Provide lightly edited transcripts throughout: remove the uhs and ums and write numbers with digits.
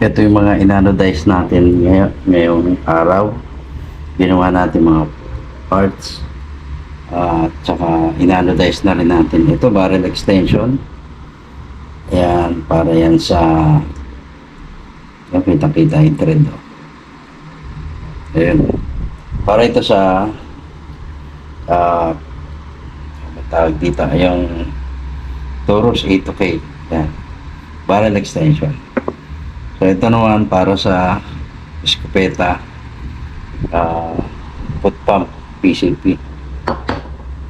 Ito yung mga inanodize natin ngayong araw. Ginawa natin mga parts. At saka inanodize na rin natin. Ito barrel extension. Ayan, para yan sa kita-kita yung thread. Ayan. Para ito sa tawag dito yung Taurus A2K. Ayan. Barrel extension. So ito naman para sa eskopeta foot pump PCP,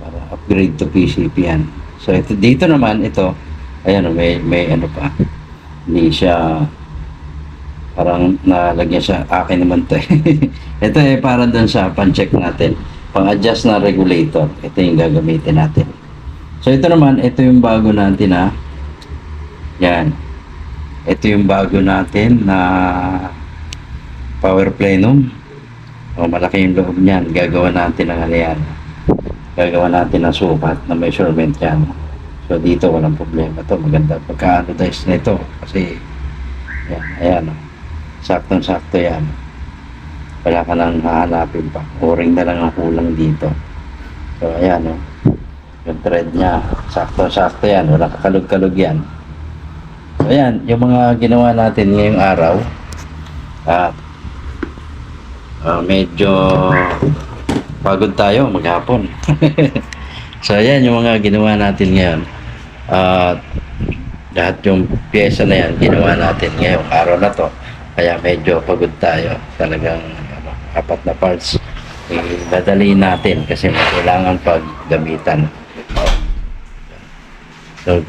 para upgrade to PCP yan. So ito dito naman, ito ayan, may ano pa, hindi siya parang nalagyan siya, akin naman to ito para dun sa pan-check natin, pang-adjust na regulator. Ito yung gagamitin natin. So ito naman, ito yung bago natin yan. Ito yung bago natin na power plenum. Malaki yung loob niyan. Gagawa natin ng ano yan. Gagawa natin ng sukat na measurement yan. So dito walang problema to. Maganda pagka-anodize na ito. Kasi yan, ayan. Saktong-sakto yan. Wala ka nang hahanapin pa. O-ring na lang ang kulang dito. So ayan yung thread niya. Saktong-sakto yan. Wala kakalog-kalog yan. So, ayan, yung mga ginawa natin ngayong araw. Medyo pagod tayo maghapon. So, ayan yung mga ginawa natin ngayon. Lahat yung pyesa na yan, ginawa natin ngayong araw na to. Kaya medyo pagod tayo. Talagang 4 na parts. Dadaliin natin kasi kailangan paggamitan. So,